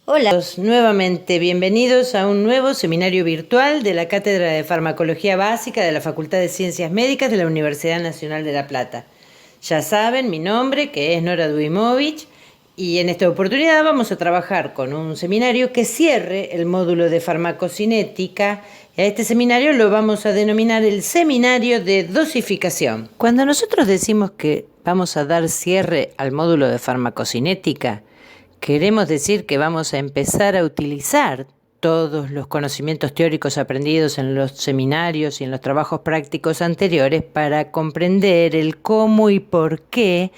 Hola, nuevamente bienvenidos a un nuevo seminario virtual de la Cátedra de Farmacología Básica de la Facultad de Ciencias Médicas de la Universidad Nacional de La Plata. Ya saben mi nombre, que es Nora Duimovich, y en esta oportunidad vamos a trabajar con un seminario que cierre el módulo de farmacocinética. A este seminario lo vamos a denominar el seminario de dosificación. Cuando nosotros decimos que vamos a dar cierre al módulo de farmacocinética, queremos decir que vamos a empezar a utilizar todos los conocimientos teóricos aprendidos en los seminarios y en los trabajos prácticos anteriores para comprender el cómo y por qué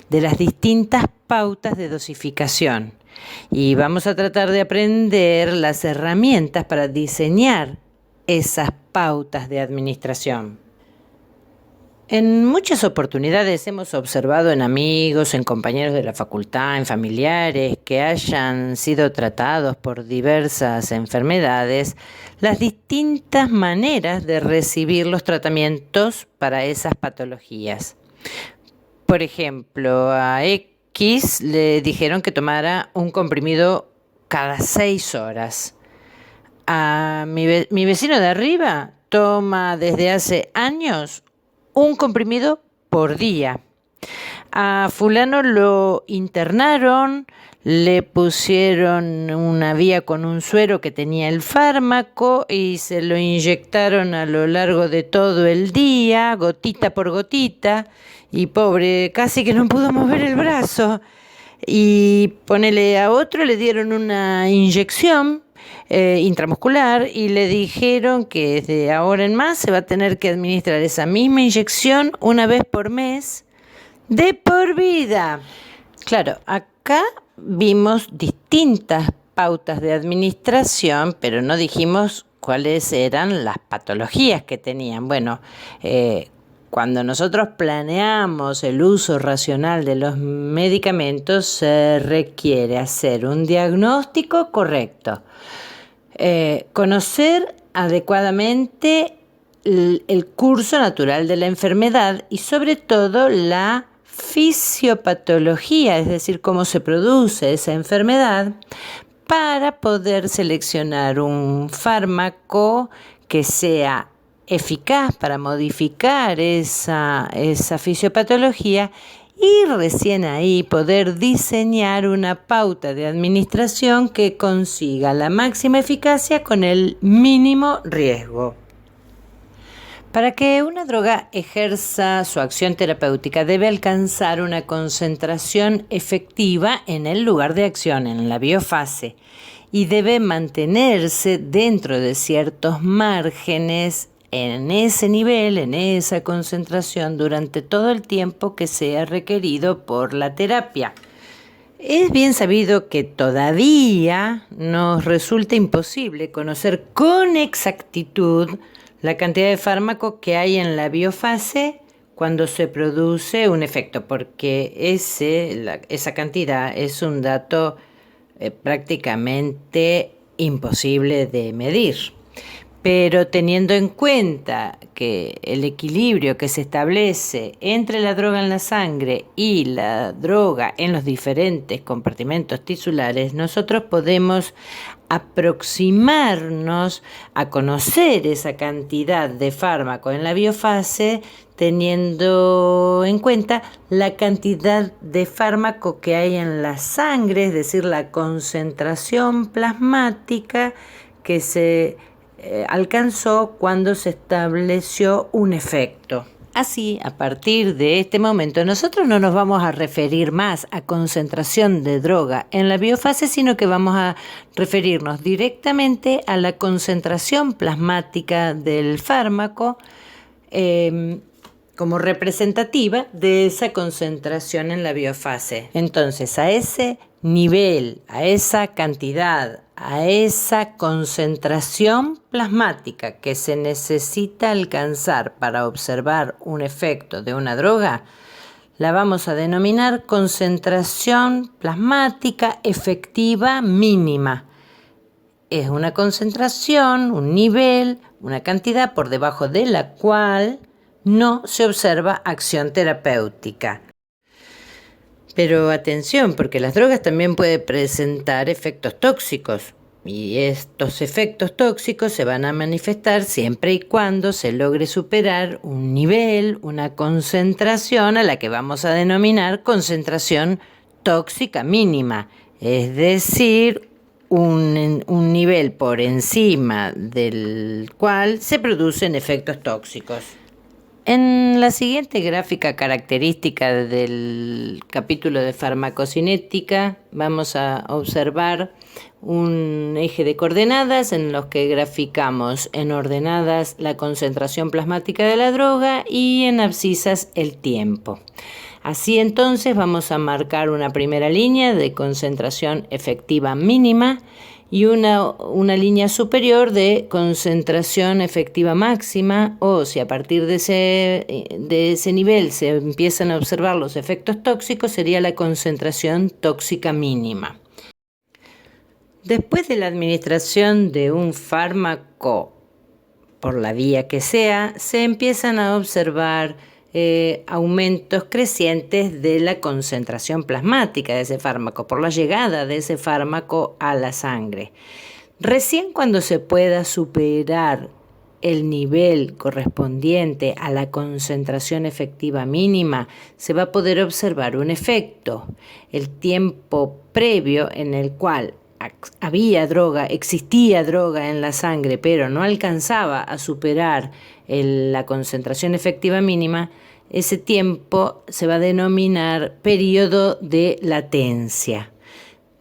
de las distintas pautas de dosificación. Y vamos a tratar de aprender las herramientas para diseñar esas pautas de administración. En muchas oportunidades hemos observado en amigos, en compañeros de la facultad, en familiares que hayan sido tratados por diversas enfermedades, las distintas maneras de recibir los tratamientos para esas patologías. Por ejemplo, a X le dijeron que tomara un comprimido cada 6 horas. A mi vecino de arriba toma desde hace años un comprimido por día. A fulano lo internaron, le pusieron una vía con un suero que tenía el fármaco y se lo inyectaron a lo largo de todo el día, gotita por gotita, y pobre, casi que no pudo mover el brazo. Y ponele a otro, le dieron una inyección intramuscular y le dijeron que desde ahora en más se va a tener que administrar esa misma inyección una vez por mes de por vida. Claro, acá vimos distintas pautas de administración, pero no dijimos cuáles eran las patologías que tenían. Bueno, cuando nosotros planeamos el uso racional de los medicamentos, se requiere hacer un diagnóstico correcto, conocer adecuadamente el curso natural de la enfermedad y sobre todo la fisiopatología, es decir, cómo se produce esa enfermedad, para poder seleccionar un fármaco que sea eficaz para modificar esa fisiopatología y recién ahí poder diseñar una pauta de administración que consiga la máxima eficacia con el mínimo riesgo. Para que una droga ejerza su acción terapéutica debe alcanzar una concentración efectiva en el lugar de acción, en la biofase, y debe mantenerse dentro de ciertos márgenes en ese nivel, en esa concentración, durante todo el tiempo que sea requerido por la terapia. Es bien sabido que todavía nos resulta imposible conocer con exactitud la cantidad de fármaco que hay en la biofase cuando se produce un efecto, porque esa cantidad es un dato prácticamente imposible de medir. Pero teniendo en cuenta que el equilibrio que se establece entre la droga en la sangre y la droga en los diferentes compartimentos tisulares, nosotros podemos aproximarnos a conocer esa cantidad de fármaco en la biofase teniendo en cuenta la cantidad de fármaco que hay en la sangre, es decir, la concentración plasmática que se alcanzó cuando se estableció un efecto. Así, a partir de este momento, nosotros no nos vamos a referir más a concentración de droga en la biofase, sino que vamos a referirnos directamente a la concentración plasmática del fármaco como representativa de esa concentración en la biofase. Entonces, a ese nivel, a esa cantidad, a esa concentración plasmática que se necesita alcanzar para observar un efecto de una droga, la vamos a denominar concentración plasmática efectiva mínima. Es una concentración, un nivel, una cantidad por debajo de la cual no se observa acción terapéutica. Pero atención, porque las drogas también pueden presentar efectos tóxicos. Y estos efectos tóxicos se van a manifestar siempre y cuando se logre superar un nivel, una concentración a la que vamos a denominar concentración tóxica mínima. Es decir, un nivel por encima del cual se producen efectos tóxicos. En la siguiente gráfica característica del capítulo de farmacocinética vamos a observar un eje de coordenadas en los que graficamos en ordenadas la concentración plasmática de la droga y en abscisas el tiempo. Así entonces vamos a marcar una primera línea de concentración efectiva mínima y una línea superior de concentración efectiva máxima, o si a partir de ese nivel se empiezan a observar los efectos tóxicos, sería la concentración tóxica mínima. Después de la administración de un fármaco, por la vía que sea, se empiezan a observar aumentos crecientes de la concentración plasmática de ese fármaco, por la llegada de ese fármaco a la sangre. Recién cuando se pueda superar el nivel correspondiente a la concentración efectiva mínima, se va a poder observar un efecto. El tiempo previo en el cual existía droga en la sangre, pero no alcanzaba a superar la concentración efectiva mínima, ese tiempo se va a denominar periodo de latencia.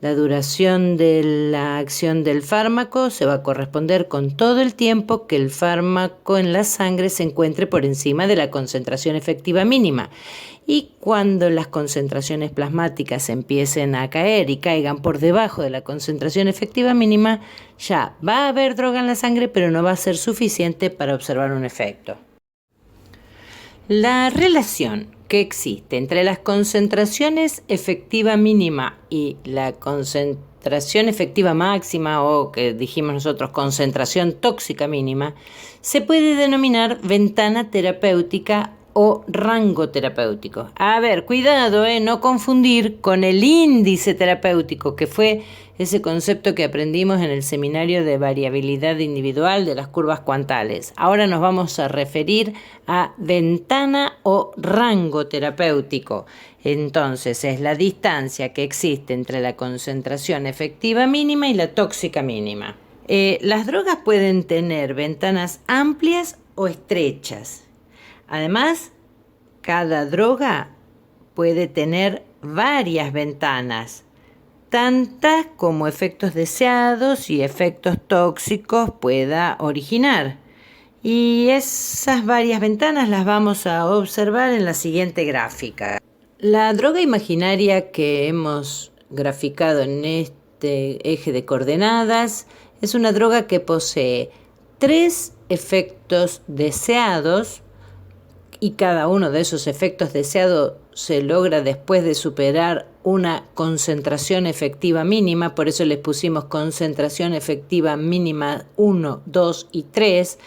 La duración de la acción del fármaco se va a corresponder con todo el tiempo que el fármaco en la sangre se encuentre por encima de la concentración efectiva mínima. Y cuando las concentraciones plasmáticas empiecen a caer y caigan por debajo de la concentración efectiva mínima, ya va a haber droga en la sangre, pero no va a ser suficiente para observar un efecto. La relación que existe entre las concentraciones efectiva mínima y la concentración efectiva máxima, o que dijimos nosotros concentración tóxica mínima, se puede denominar ventana terapéutica o rango terapéutico. A ver, cuidado, no confundir con el índice terapéutico, que fue ese concepto que aprendimos en el seminario de variabilidad individual de las curvas cuantales. Ahora nos vamos a referir a ventana o rango terapéutico. Entonces, es la distancia que existe entre la concentración efectiva mínima y la tóxica mínima. Las drogas pueden tener ventanas amplias o estrechas. Además, cada droga puede tener varias ventanas, tantas como efectos deseados y efectos tóxicos pueda originar. Y esas varias ventanas las vamos a observar en la siguiente gráfica. La droga imaginaria que hemos graficado en este eje de coordenadas es una droga que posee 3 efectos deseados, y cada uno de esos efectos deseados se logra después de superar una concentración efectiva mínima. Por eso les pusimos concentración efectiva mínima 1, 2 y 3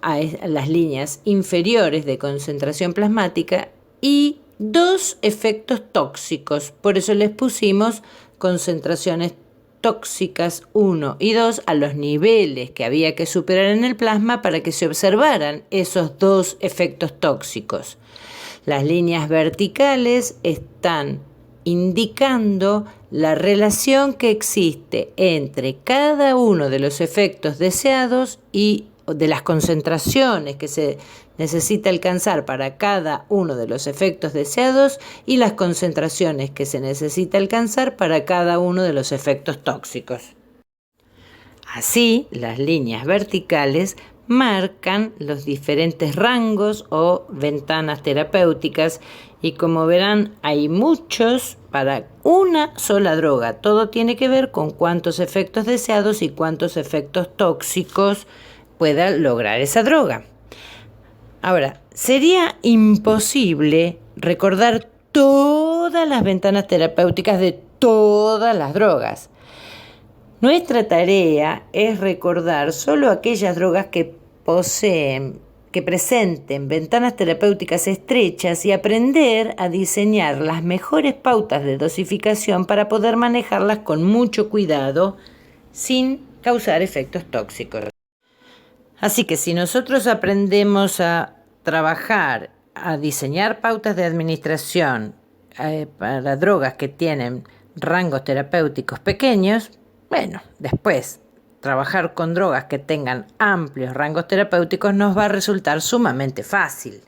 a las líneas inferiores de concentración plasmática, y 2 efectos tóxicos. Por eso les pusimos concentraciones tóxicas 1 y 2 a los niveles que había que superar en el plasma para que se observaran esos 2 efectos tóxicos. Las líneas verticales están indicando la relación que existe entre cada uno de los efectos deseados y de las concentraciones que se necesita alcanzar para cada uno de los efectos deseados y las concentraciones que se necesita alcanzar para cada uno de los efectos tóxicos. Así, las líneas verticales marcan los diferentes rangos o ventanas terapéuticas, y como verán hay muchos para una sola droga. Todo tiene que ver con cuántos efectos deseados y cuántos efectos tóxicos pueda lograr esa droga. Ahora, sería imposible recordar todas las ventanas terapéuticas de todas las drogas. Nuestra tarea es recordar solo aquellas drogas que poseen que presenten ventanas terapéuticas estrechas y aprender a diseñar las mejores pautas de dosificación para poder manejarlas con mucho cuidado sin causar efectos tóxicos. Así que si nosotros aprendemos a trabajar, a diseñar pautas de administración para drogas que tienen rangos terapéuticos pequeños, bueno, después trabajar con drogas que tengan amplios rangos terapéuticos nos va a resultar sumamente fácil.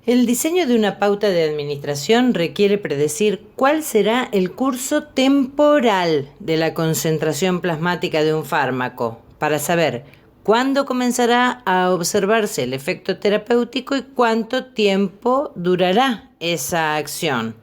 El diseño de una pauta de administración requiere predecir cuál será el curso temporal de la concentración plasmática de un fármaco para saber cuándo comenzará a observarse el efecto terapéutico y cuánto tiempo durará esa acción.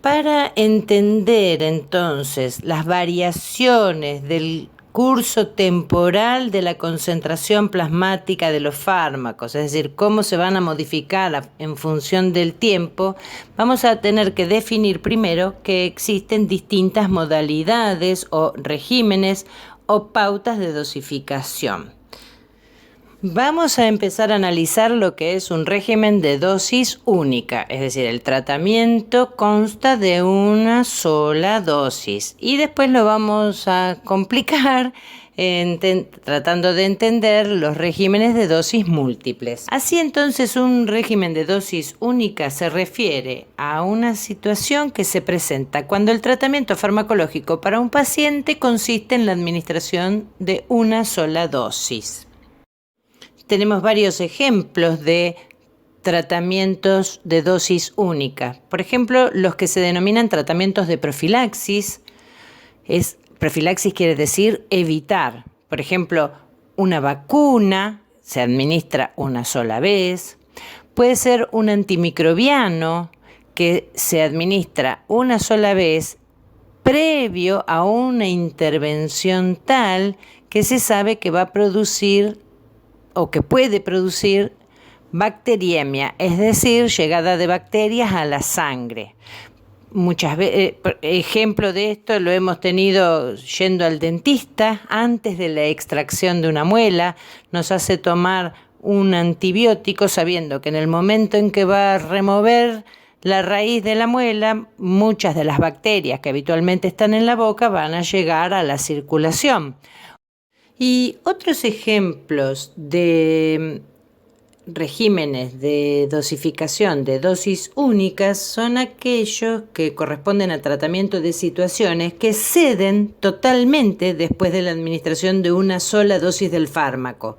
Para entender entonces las variaciones del curso temporal de la concentración plasmática de los fármacos, es decir, cómo se van a modificar en función del tiempo, vamos a tener que definir primero que existen distintas modalidades o regímenes o pautas de dosificación. Vamos a empezar a analizar lo que es un régimen de dosis única, es decir, el tratamiento consta de una sola dosis y después lo vamos a complicar tratando de entender los regímenes de dosis múltiples. Así entonces, un régimen de dosis única se refiere a una situación que se presenta cuando el tratamiento farmacológico para un paciente consiste en la administración de una sola dosis. Tenemos varios ejemplos de tratamientos de dosis única. Por ejemplo, los que se denominan tratamientos de profilaxis. Profilaxis quiere decir evitar. Por ejemplo, una vacuna se administra una sola vez. Puede ser un antimicrobiano que se administra una sola vez previo a una intervención tal que se sabe que va a producir o que puede producir bacteriemia, es decir, llegada de bacterias a la sangre. Muchas veces, ejemplo de esto lo hemos tenido yendo al dentista antes de la extracción de una muela, nos hace tomar un antibiótico sabiendo que en el momento en que va a remover la raíz de la muela, muchas de las bacterias que habitualmente están en la boca van a llegar a la circulación. Y otros ejemplos de regímenes de dosificación de dosis únicas son aquellos que corresponden a tratamiento de situaciones que ceden totalmente después de la administración de una sola dosis del fármaco.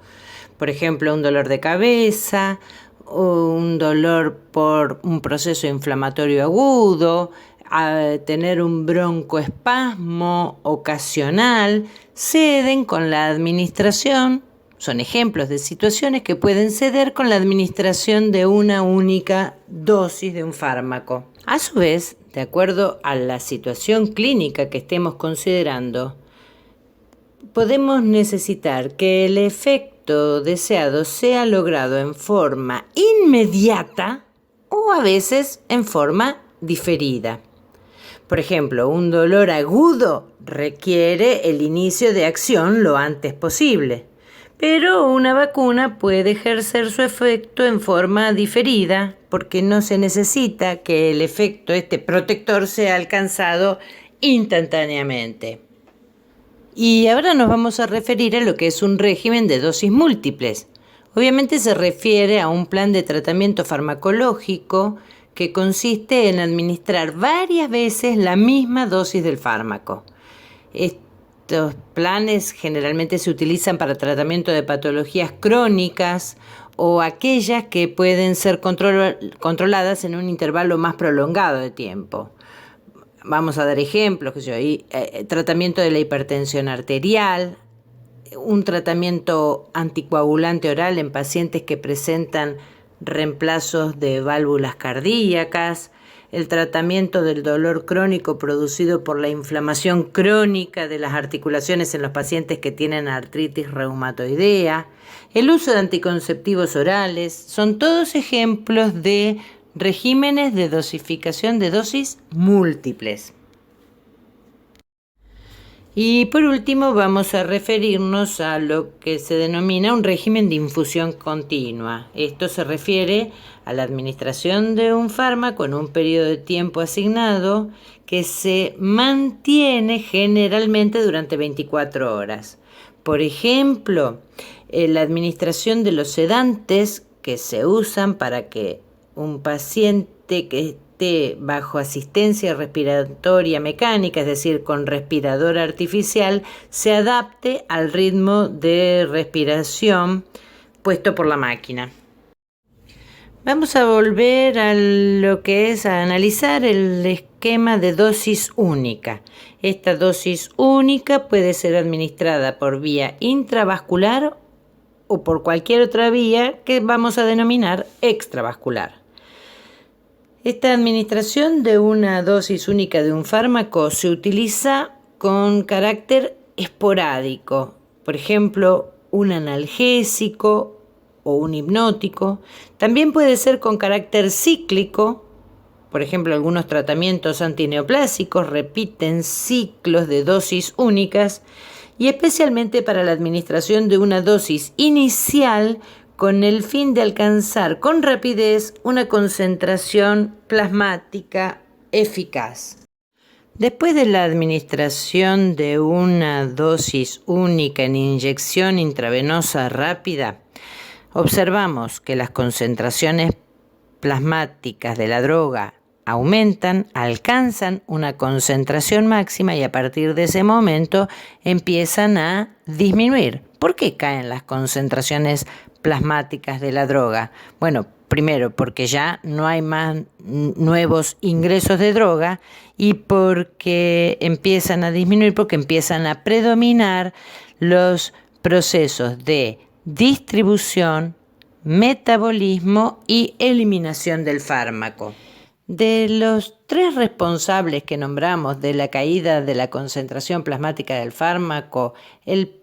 Por ejemplo, un dolor de cabeza, o un dolor por un proceso inflamatorio agudo, a tener un broncoespasmo ocasional, ceden con la administración, son ejemplos de situaciones que pueden ceder con la administración de una única dosis de un fármaco. A su vez, de acuerdo a la situación clínica que estemos considerando, podemos necesitar que el efecto deseado sea logrado en forma inmediata o a veces en forma diferida. Por ejemplo, un dolor agudo requiere el inicio de acción lo antes posible, pero una vacuna puede ejercer su efecto en forma diferida porque no se necesita que el efecto protector sea alcanzado instantáneamente. Y ahora nos vamos a referir a lo que es un régimen de dosis múltiples. Obviamente se refiere a un plan de tratamiento farmacológico que consiste en administrar varias veces la misma dosis del fármaco. Estos planes generalmente se utilizan para tratamiento de patologías crónicas o aquellas que pueden ser controladas en un intervalo más prolongado de tiempo. Vamos a dar ejemplos, tratamiento de la hipertensión arterial, un tratamiento anticoagulante oral en pacientes que presentan reemplazos de válvulas cardíacas, el tratamiento del dolor crónico producido por la inflamación crónica de las articulaciones en los pacientes que tienen artritis reumatoidea, el uso de anticonceptivos orales, son todos ejemplos de regímenes de dosificación de dosis múltiples. Y por último vamos a referirnos a lo que se denomina un régimen de infusión continua. Esto se refiere a la administración de un fármaco en un periodo de tiempo asignado que se mantiene generalmente durante 24 horas. Por ejemplo, la administración de los sedantes que se usan para que un paciente que esté bajo asistencia respiratoria mecánica, es decir, con respirador artificial, se adapte al ritmo de respiración puesto por la máquina. Vamos a volver a lo que es a analizar el esquema de dosis única. Esta dosis única puede ser administrada por vía intravascular o por cualquier otra vía que vamos a denominar extravascular. Esta administración de una dosis única de un fármaco se utiliza con carácter esporádico, por ejemplo, un analgésico o un hipnótico. También puede ser con carácter cíclico, por ejemplo, algunos tratamientos antineoplásicos repiten ciclos de dosis únicas, y especialmente para la administración de una dosis inicial con el fin de alcanzar con rapidez una concentración plasmática eficaz. Después de la administración de una dosis única en inyección intravenosa rápida, observamos que las concentraciones plasmáticas de la droga aumentan, alcanzan una concentración máxima y a partir de ese momento empiezan a disminuir. ¿Por qué caen las concentraciones plasmáticas de la droga? Bueno, primero porque ya no hay más nuevos ingresos de droga y porque empiezan a disminuir, porque empiezan a predominar los procesos de distribución, metabolismo y eliminación del fármaco. De los 3 responsables que nombramos de la caída de la concentración plasmática del fármaco, el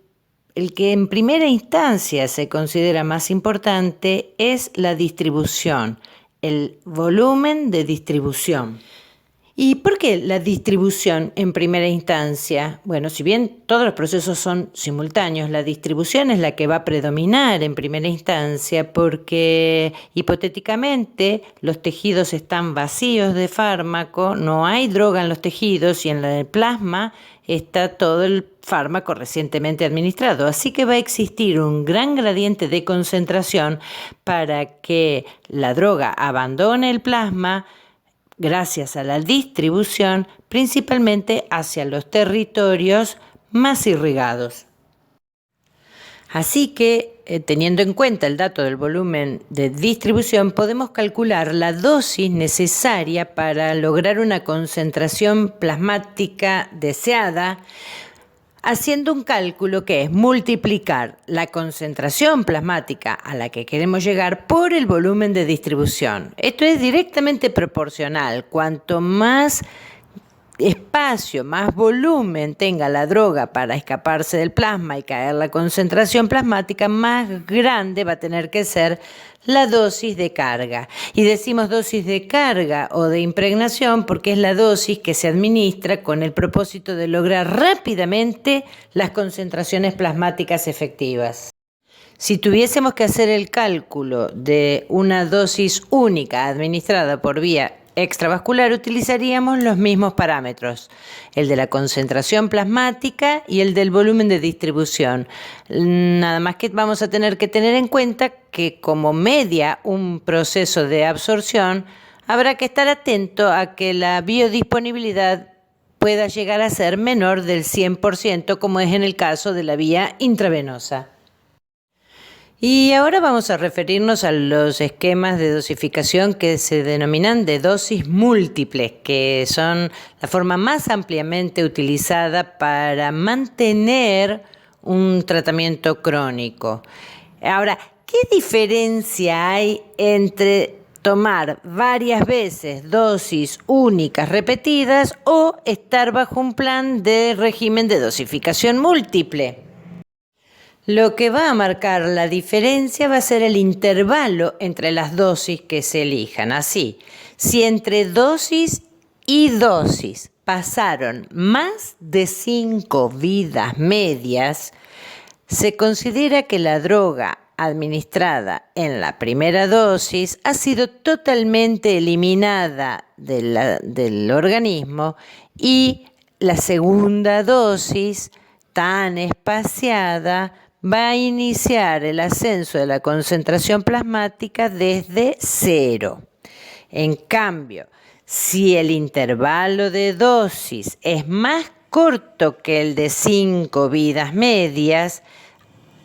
que en primera instancia se considera más importante es la distribución, el volumen de distribución. ¿Y por qué la distribución en primera instancia? Bueno, si bien todos los procesos son simultáneos, la distribución es la que va a predominar en primera instancia porque hipotéticamente los tejidos están vacíos de fármaco, no hay droga en los tejidos y en el plasma está todo el fármaco recientemente administrado. Así que va a existir un gran gradiente de concentración para que la droga abandone el plasma gracias a la distribución, principalmente hacia los territorios más irrigados. Así que, teniendo en cuenta el dato del volumen de distribución, podemos calcular la dosis necesaria para lograr una concentración plasmática deseada, haciendo un cálculo que es multiplicar la concentración plasmática a la que queremos llegar por el volumen de distribución. Esto es directamente proporcional. Cuanto más espacio, más volumen tenga la droga para escaparse del plasma y caer la concentración plasmática, más grande va a tener que ser la dosis de carga. Y decimos dosis de carga o de impregnación porque es la dosis que se administra con el propósito de lograr rápidamente las concentraciones plasmáticas efectivas. Si tuviésemos que hacer el cálculo de una dosis única administrada por vía extravascular, utilizaríamos los mismos parámetros, el de la concentración plasmática y el del volumen de distribución. Nada más que vamos a tener que tener en cuenta que como media un proceso de absorción, habrá que estar atento a que la biodisponibilidad pueda llegar a ser menor del 100%, como es en el caso de la vía intravenosa. Y ahora vamos a referirnos a los esquemas de dosificación que se denominan de dosis múltiples, que son la forma más ampliamente utilizada para mantener un tratamiento crónico. Ahora, ¿qué diferencia hay entre tomar varias veces dosis únicas repetidas o estar bajo un plan de régimen de dosificación múltiple? Lo que va a marcar la diferencia va a ser el intervalo entre las dosis que se elijan. Así, si entre dosis y dosis pasaron más de 5 vidas medias, se considera que la droga administrada en la primera dosis ha sido totalmente eliminada del organismo y la segunda dosis, tan espaciada, va a iniciar el ascenso de la concentración plasmática desde 0. En cambio, si el intervalo de dosis es más corto que el de 5 vidas medias,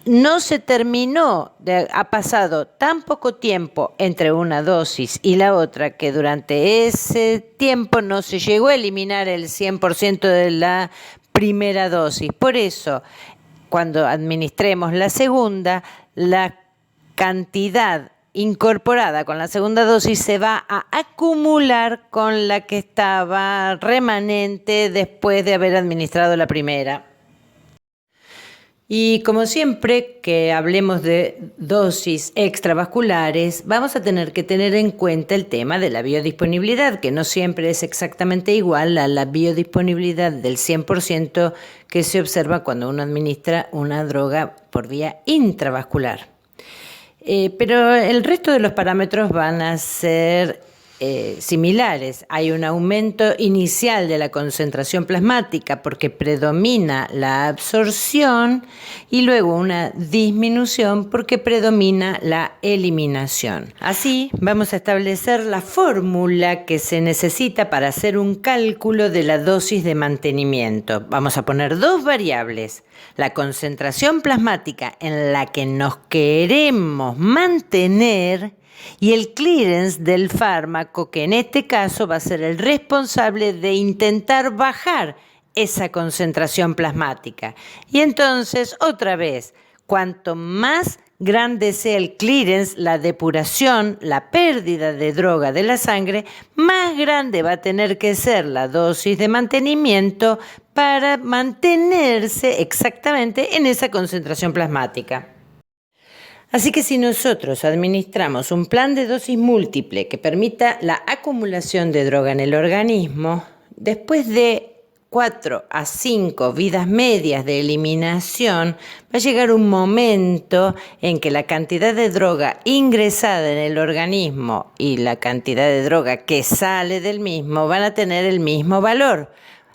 no se terminó, ha pasado tan poco tiempo entre una dosis y la otra que durante ese tiempo no se llegó a eliminar el 100% de la primera dosis. Por eso, cuando administremos la segunda, la cantidad incorporada con la segunda dosis se va a acumular con la que estaba remanente después de haber administrado la primera. Y como siempre que hablemos de dosis extravasculares, vamos a tener que tener en cuenta el tema de la biodisponibilidad, que no siempre es exactamente igual a la biodisponibilidad del 100% que se observa cuando uno administra una droga por vía intravascular. Pero el resto de los parámetros van a ser similares. Hay un aumento inicial de la concentración plasmática porque predomina la absorción y luego una disminución porque predomina la eliminación. Así vamos a establecer la fórmula que se necesita para hacer un cálculo de la dosis de mantenimiento. Vamos a poner dos variables: la concentración plasmática en la que nos queremos mantener y el clearance del fármaco, que en este caso va a ser el responsable de intentar bajar esa concentración plasmática. Y entonces, otra vez, cuanto más grande sea el clearance, la depuración, la pérdida de droga de la sangre, más grande va a tener que ser la dosis de mantenimiento para mantenerse exactamente en esa concentración plasmática. Así que si nosotros administramos un plan de dosis múltiple que permita la acumulación de droga en el organismo, después de 4 a 5 vidas medias de eliminación, va a llegar un momento en que la cantidad de droga ingresada en el organismo y la cantidad de droga que sale del mismo van a tener el mismo valor.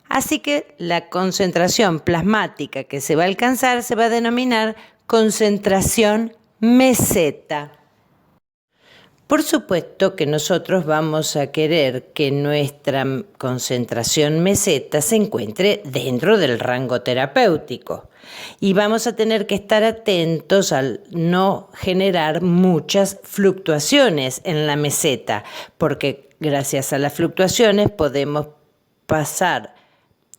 Así que la concentración plasmática que se va a alcanzar se va a denominar concentración meseta. Por supuesto que nosotros vamos a querer que nuestra concentración meseta se encuentre dentro del rango terapéutico y vamos a tener que estar atentos al no generar muchas fluctuaciones en la meseta, porque gracias a las fluctuaciones podemos pasar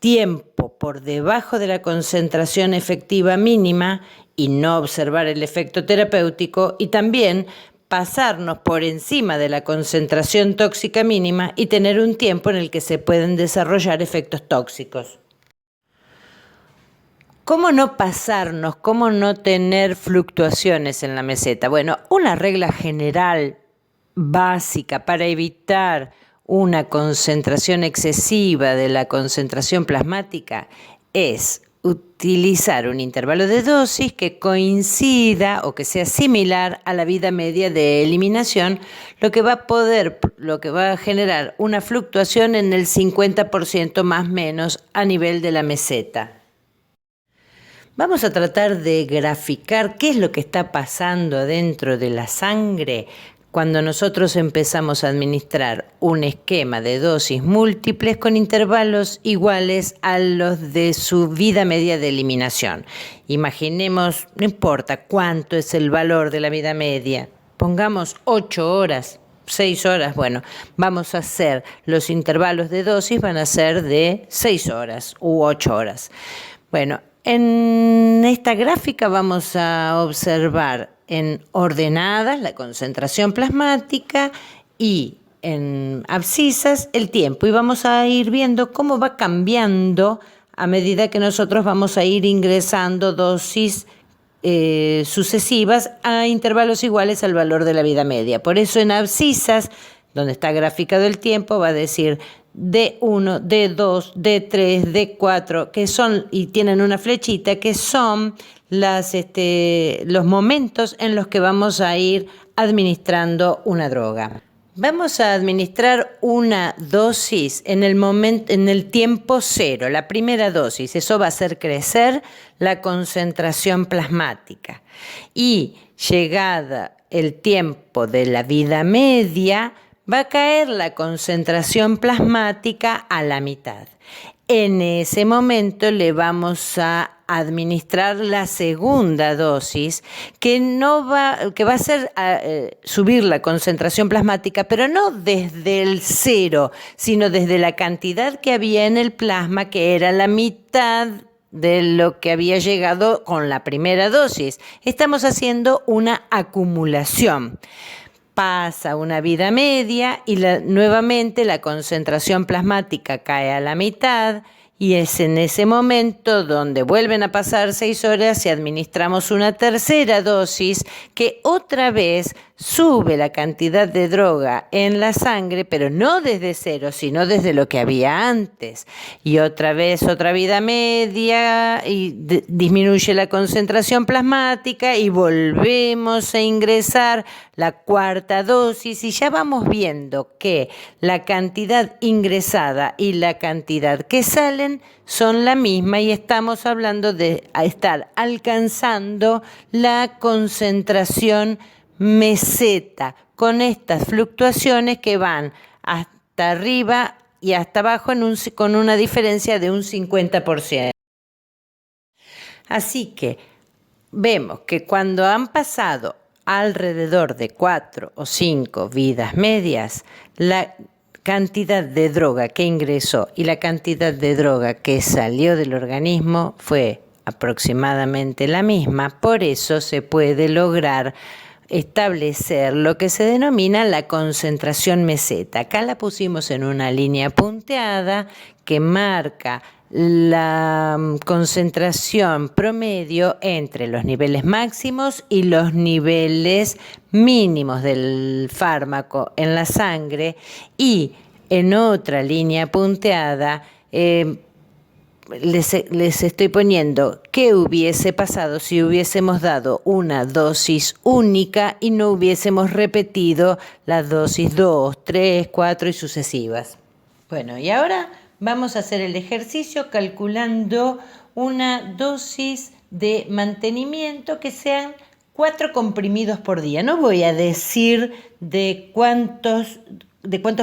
tiempo por debajo de la concentración efectiva mínima y no observar el efecto terapéutico, y también pasarnos por encima de la concentración tóxica mínima y tener un tiempo en el que se pueden desarrollar efectos tóxicos. ¿Cómo no pasarnos? ¿Cómo no tener fluctuaciones en la meseta? Bueno, una regla general básica para evitar una concentración excesiva de la concentración plasmática es utilizar un intervalo de dosis que coincida o que sea similar a la vida media de eliminación, lo que va a generar una fluctuación en el 50% más o menos a nivel de la meseta. Vamos a tratar de graficar qué es lo que está pasando dentro de la sangre cuando nosotros empezamos a administrar un esquema de dosis múltiples con intervalos iguales a los de su vida media de eliminación. Imaginemos, no importa cuánto es el valor de la vida media, pongamos 8 horas, 6 horas, bueno, vamos a hacer los intervalos de dosis, van a ser de 6 horas u 8 horas. Bueno, en esta gráfica vamos a observar en ordenadas la concentración plasmática y en abscisas el tiempo, y vamos a ir viendo cómo va cambiando a medida que nosotros vamos a ir ingresando dosis sucesivas a intervalos iguales al valor de la vida media. Por eso en abscisas, donde está graficado el tiempo, va a decir D1, D2, D3, D4, que son, y tienen una flechita, que son los momentos en los que vamos a ir administrando una droga. Vamos a administrar una dosis en el tiempo cero, la primera dosis. Eso va a hacer crecer la concentración plasmática. Y llegada el tiempo de la vida media, va a caer la concentración plasmática a la mitad. En ese momento le vamos a administrar la segunda dosis que va a hacer subir la concentración plasmática, pero no desde el cero, sino desde la cantidad que había en el plasma, que era la mitad de lo que había llegado con la primera dosis. Estamos haciendo una acumulación. Pasa una vida media y nuevamente la concentración plasmática cae a la mitad, y es en ese momento donde vuelven a pasar 6 horas y administramos una tercera dosis que otra vez sube la cantidad de droga en la sangre, pero no desde cero, sino desde lo que había antes. Y otra vez otra vida media y disminuye la concentración plasmática y volvemos a ingresar la cuarta dosis, y ya vamos viendo que la cantidad ingresada y la cantidad que salen son la misma, y estamos hablando de estar alcanzando la concentración meseta, con estas fluctuaciones que van hasta arriba y hasta abajo con una diferencia de un 50%. Así que vemos que cuando han pasado alrededor de 4 o 5 vidas medias, la cantidad de droga que ingresó y la cantidad de droga que salió del organismo fue aproximadamente la misma. Por eso se puede lograr establecer lo que se denomina la concentración meseta. Acá la pusimos en una línea punteada que marca la concentración promedio entre los niveles máximos y los niveles mínimos del fármaco en la sangre, y en otra línea punteada les estoy poniendo qué hubiese pasado si hubiésemos dado una dosis única y no hubiésemos repetido las dosis 2, 3, 4 y sucesivas. Bueno, y ahora vamos a hacer el ejercicio calculando una dosis de mantenimiento que sean 4 comprimidos por día. No voy a decir de cuántos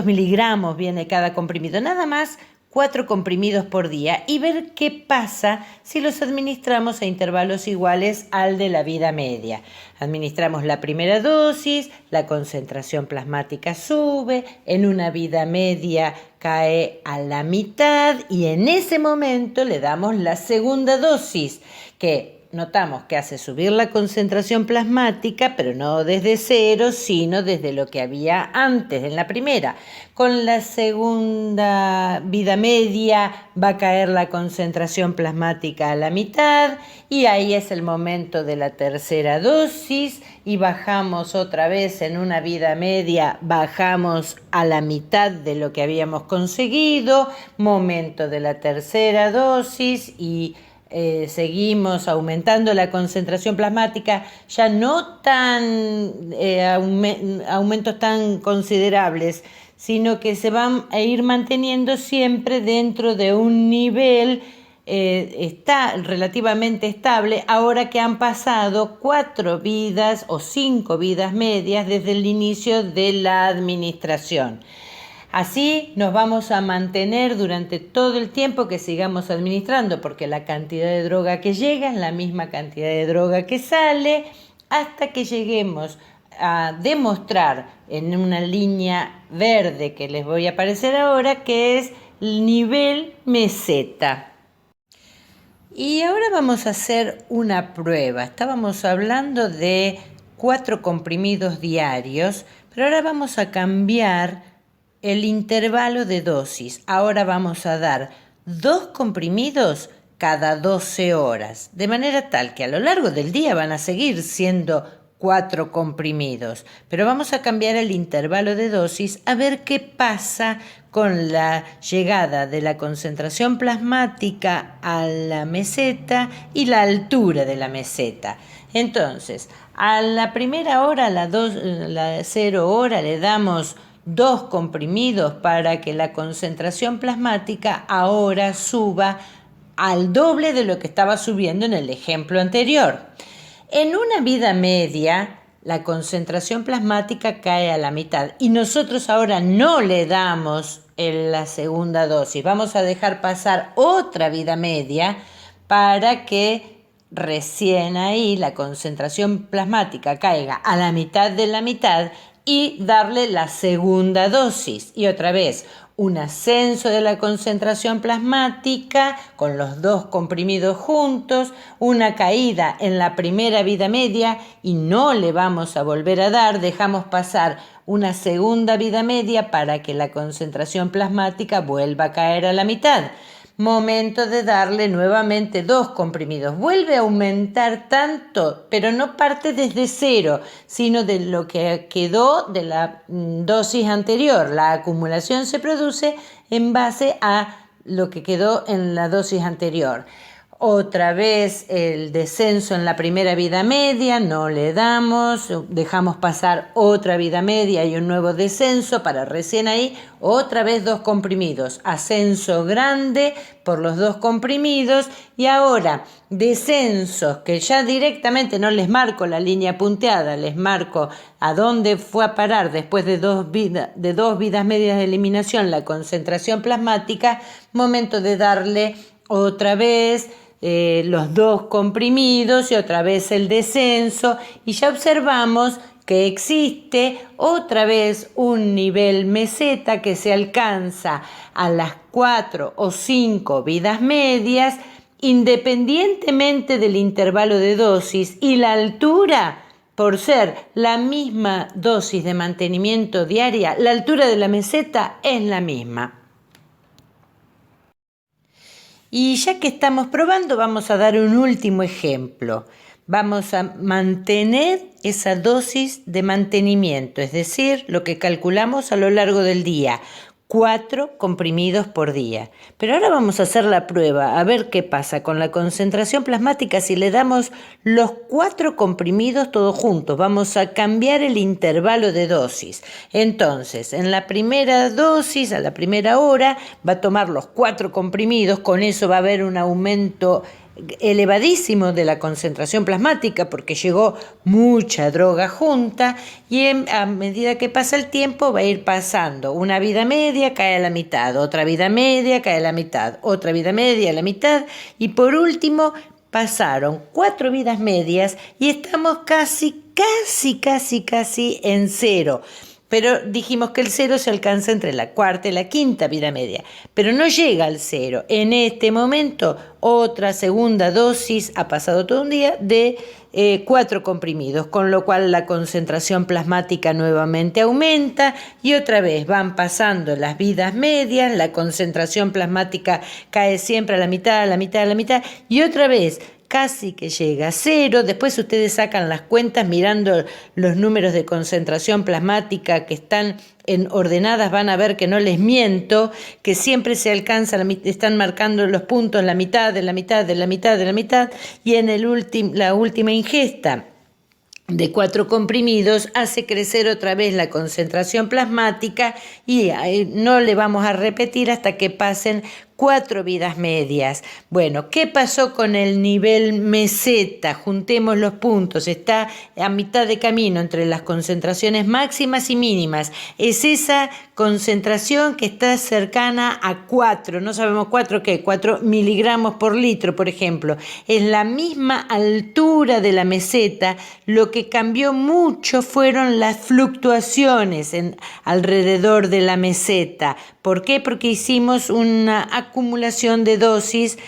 miligramos viene cada comprimido, nada más 4 comprimidos por día, y ver qué pasa si los administramos a intervalos iguales al de la vida media. Administramos la primera dosis, la concentración plasmática sube, en una vida media cae a la mitad, y en ese momento le damos la segunda dosis, que notamos que hace subir la concentración plasmática, pero no desde cero, sino desde lo que había antes, en la primera. Con la segunda vida media va a caer la concentración plasmática a la mitad, y ahí es el momento de la tercera dosis, y bajamos otra vez en una vida media, bajamos a la mitad de lo que habíamos conseguido, momento de la tercera dosis, y seguimos aumentando la concentración plasmática, ya no tan aumentos tan considerables, sino que se van a ir manteniendo siempre dentro de un nivel está relativamente estable, ahora que han pasado 4 vidas o 5 vidas medias desde el inicio de la administración. Así nos vamos a mantener durante todo el tiempo que sigamos administrando, porque la cantidad de droga que llega es la misma cantidad de droga que sale, hasta que lleguemos a demostrar en una línea verde que les voy a aparecer ahora, que es el nivel meseta. Y ahora vamos a hacer una prueba. Estábamos hablando de 4 comprimidos diarios, pero ahora vamos a cambiar el intervalo de dosis. Ahora vamos a dar 2 comprimidos cada 12 horas, de manera tal que a lo largo del día van a seguir siendo 4 comprimidos, pero vamos a cambiar el intervalo de dosis a ver qué pasa con la llegada de la concentración plasmática a la meseta y la altura de la meseta. Entonces, a la primera hora, la 0 hora, le damos 2 comprimidos para que la concentración plasmática ahora suba al doble de lo que estaba subiendo en el ejemplo anterior. En una vida media, la concentración plasmática cae a la mitad y nosotros ahora no le damos la segunda dosis. Vamos a dejar pasar otra vida media para que recién ahí la concentración plasmática caiga a la mitad de la mitad y darle la segunda dosis. Y otra vez, un ascenso de la concentración plasmática con los 2 comprimidos juntos, una caída en la primera vida media y no le vamos a volver a dar, dejamos pasar una segunda vida media para que la concentración plasmática vuelva a caer a la mitad. Momento de darle nuevamente 2 comprimidos. Vuelve a aumentar tanto, pero no parte desde 0, sino de lo que quedó de la dosis anterior. La acumulación se produce en base a lo que quedó en la dosis anterior. Otra vez el descenso en la primera vida media, no le damos, dejamos pasar otra vida media y un nuevo descenso para recién ahí, otra vez 2 comprimidos, ascenso grande por los 2 comprimidos y ahora descensos que ya directamente no les marco la línea punteada, les marco a dónde fue a parar después de 2 vidas medias de eliminación la concentración plasmática, momento de darle otra vez los 2 comprimidos y otra vez el descenso y ya observamos que existe otra vez un nivel meseta que se alcanza a las 4 o 5 vidas medias independientemente del intervalo de dosis y la altura. Por ser la misma dosis de mantenimiento diaria, la altura de la meseta es la misma. Y ya que estamos probando, vamos a dar un último ejemplo. Vamos a mantener esa dosis de mantenimiento, es decir, lo que calculamos a lo largo del día, 4 comprimidos por día. Pero ahora vamos a hacer la prueba, a ver qué pasa con la concentración plasmática si le damos los 4 comprimidos todos juntos. Vamos a cambiar el intervalo de dosis. Entonces, en la primera dosis, a la primera hora, va a tomar los 4 comprimidos, con eso va a haber un aumento elevadísimo de la concentración plasmática porque llegó mucha droga junta y a medida que pasa el tiempo va a ir pasando una vida media, cae a la mitad, otra vida media, cae a la mitad, otra vida media a la mitad y por último pasaron 4 vidas medias y estamos casi en 0. Pero dijimos que el 0 se alcanza entre la 4ª y la 5ª vida media, pero no llega al 0. En este momento, otra segunda dosis, ha pasado todo un día, de 4 comprimidos, con lo cual la concentración plasmática nuevamente aumenta y otra vez van pasando las vidas medias, la concentración plasmática cae siempre a la mitad, a la mitad, a la mitad y otra vez casi que llega a 0. Después ustedes sacan las cuentas mirando los números de concentración plasmática que están ordenadas, van a ver que no les miento, que siempre se alcanza, están marcando los puntos la mitad de la mitad de la mitad de la mitad y en la última ingesta de 4 comprimidos hace crecer otra vez la concentración plasmática y no le vamos a repetir hasta que pasen 4 vidas medias. Bueno, ¿qué pasó con el nivel meseta? Juntemos los puntos, está a mitad de camino entre las concentraciones máximas y mínimas. Es esa concentración que está cercana a 4, no sabemos 4 qué, 4 miligramos por litro, por ejemplo. Es la misma altura de la meseta, lo que cambió mucho fueron las fluctuaciones alrededor de la meseta. ¿Por qué? Porque hicimos una acumulación de dosis,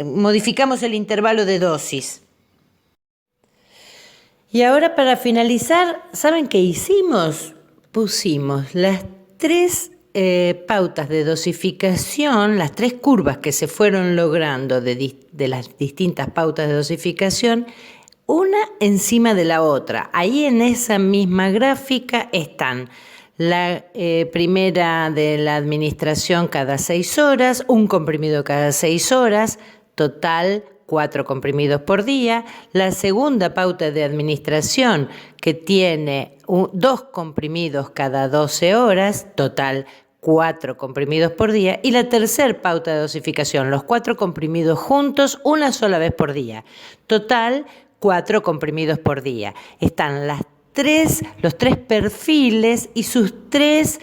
modificamos el intervalo de dosis. Y ahora para finalizar, ¿saben qué hicimos? Pusimos las 3 pautas de dosificación, las 3 curvas que se fueron logrando de las distintas pautas de dosificación, una encima de la otra. Ahí en esa misma gráfica están la primera de la administración cada 6 horas, un comprimido cada 6 horas, total 4 comprimidos por día. La segunda pauta de administración que tiene 2 comprimidos cada 12 horas, total 4 comprimidos por día. Y la tercera pauta de dosificación, los 4 comprimidos juntos una sola vez por día, total 4 comprimidos por día. Están los 3 perfiles y sus 3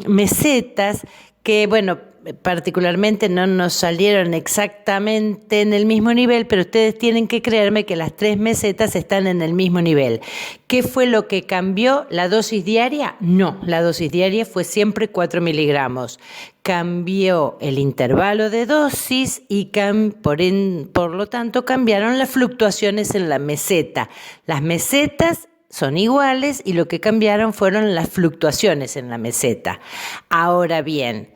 mesetas que, bueno, particularmente no nos salieron exactamente en el mismo nivel, pero ustedes tienen que creerme que las 3 mesetas están en el mismo nivel. ¿Qué fue lo que cambió? ¿La dosis diaria? No, la dosis diaria fue siempre 4 miligramos. Cambió el intervalo de dosis y por lo tanto cambiaron las fluctuaciones en la meseta. Las mesetas son iguales y lo que cambiaron fueron las fluctuaciones en la meseta. Ahora bien,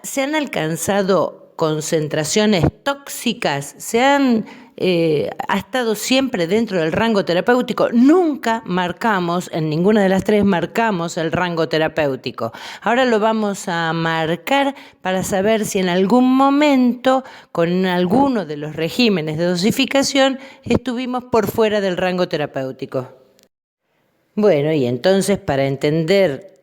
se han alcanzado concentraciones tóxicas, ha estado siempre dentro del rango terapéutico. Nunca marcamos, en ninguna de las 3 marcamos el rango terapéutico. Ahora lo vamos a marcar para saber si en algún momento, con alguno de los regímenes de dosificación, estuvimos por fuera del rango terapéutico. Bueno, y entonces para entender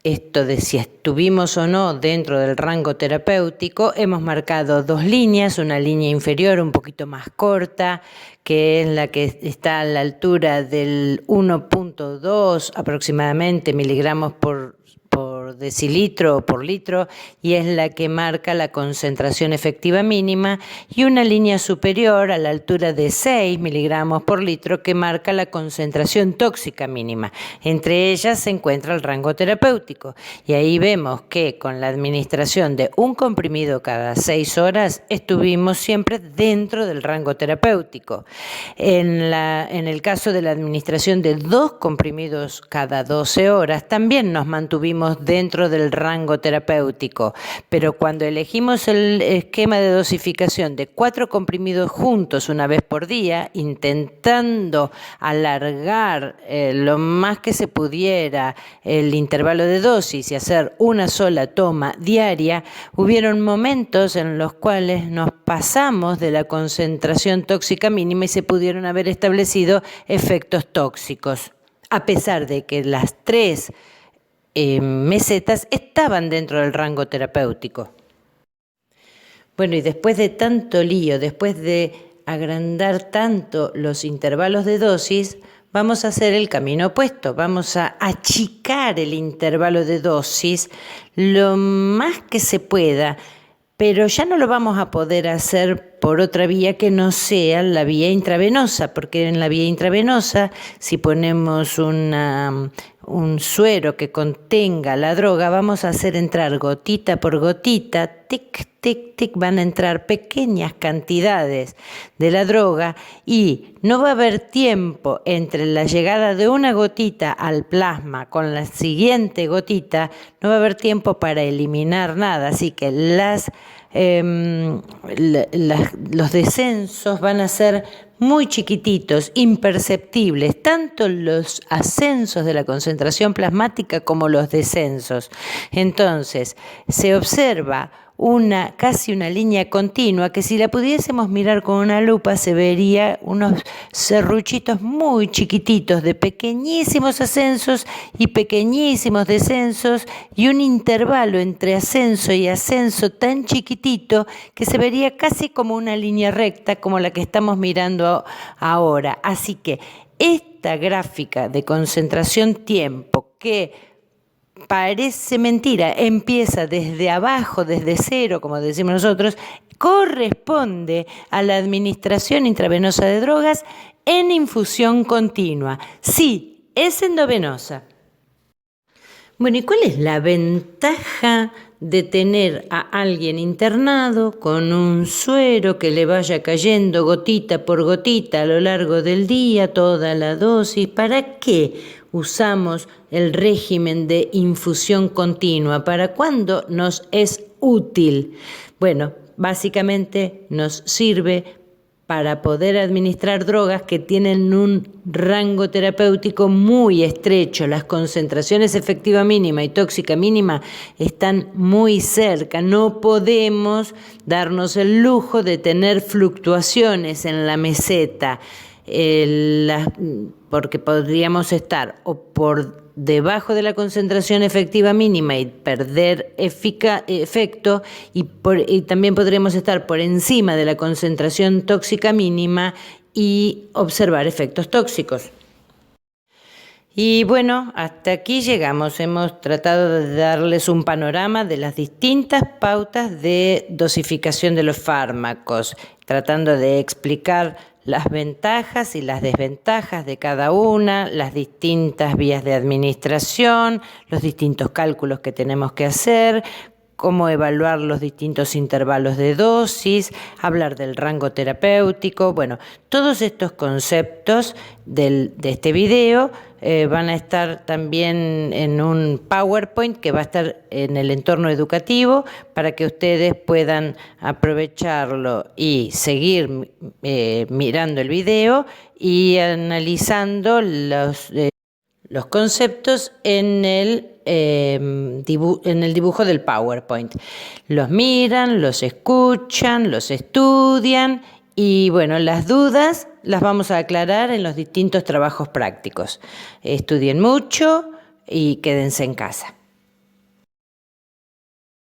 esto de si estuvimos o no dentro del rango terapéutico, hemos marcado 2 líneas, una línea inferior un poquito más corta, que es la que está a la altura del 1.2 aproximadamente miligramos por decilitro o por litro, y es la que marca la concentración efectiva mínima, y una línea superior a la altura de 6 miligramos por litro que marca la concentración tóxica mínima. Entre ellas se encuentra el rango terapéutico, y ahí vemos que con la administración de un comprimido cada 6 horas estuvimos siempre dentro del rango terapéutico. En el caso de la administración de 2 comprimidos cada 12 horas también nos mantuvimos dentro del rango terapéutico, pero cuando elegimos el esquema de dosificación de 4 comprimidos juntos una vez por día, intentando alargar lo más que se pudiera el intervalo de dosis y hacer una sola toma diaria, hubieron momentos en los cuales nos pasamos de la concentración tóxica mínima y se pudieron haber establecido efectos tóxicos, a pesar de que las 3 mesetas estaban dentro del rango terapéutico. Bueno, y después de tanto lío, después de agrandar tanto los intervalos de dosis, vamos a hacer el camino opuesto. Vamos a achicar el intervalo de dosis lo más que se pueda, pero ya no lo vamos a poder hacer por otra vía que no sea la vía intravenosa, porque en la vía intravenosa, si ponemos un suero que contenga la droga, vamos a hacer entrar gotita por gotita, tic, tic, tic, van a entrar pequeñas cantidades de la droga y no va a haber tiempo entre la llegada de una gotita al plasma con la siguiente gotita, no va a haber tiempo para eliminar nada, así que los descensos van a ser muy chiquititos, imperceptibles, tanto los ascensos de la concentración plasmática como los descensos. Entonces, se observa casi una línea continua que si la pudiésemos mirar con una lupa se vería unos serruchitos muy chiquititos de pequeñísimos ascensos y pequeñísimos descensos y un intervalo entre ascenso y ascenso tan chiquitito que se vería casi como una línea recta como la que estamos mirando ahora. Así que esta gráfica de concentración-tiempo que parece mentira, empieza desde abajo, desde cero, como decimos nosotros, corresponde a la administración intravenosa de drogas en infusión continua. Sí, es endovenosa. Bueno, ¿y cuál es la ventaja de tener a alguien internado con un suero que le vaya cayendo gotita por gotita a lo largo del día, toda la dosis? ¿Para qué usamos el régimen de infusión continua? ¿Para cuándo nos es útil? Bueno, básicamente nos sirve para poder administrar drogas que tienen un rango terapéutico muy estrecho. Las concentraciones efectiva mínima y tóxica mínima están muy cerca. No podemos darnos el lujo de tener fluctuaciones en la meseta, porque podríamos estar o por debajo de la concentración efectiva mínima y perder efecto, y también podríamos estar por encima de la concentración tóxica mínima y observar efectos tóxicos. Y bueno, hasta aquí llegamos. Hemos tratado de darles un panorama de las distintas pautas de dosificación de los fármacos, tratando de explicar las ventajas y las desventajas de cada una, las distintas vías de administración, los distintos cálculos que tenemos que hacer, cómo evaluar los distintos intervalos de dosis, hablar del rango terapéutico. Bueno, todos estos conceptos de este video van a estar también en un PowerPoint que va a estar en el entorno educativo para que ustedes puedan aprovecharlo y seguir mirando el video y analizando los conceptos en el dibujo del PowerPoint. Los miran, los escuchan, los estudian y bueno, las dudas las vamos a aclarar en los distintos trabajos prácticos. Estudien mucho y quédense en casa.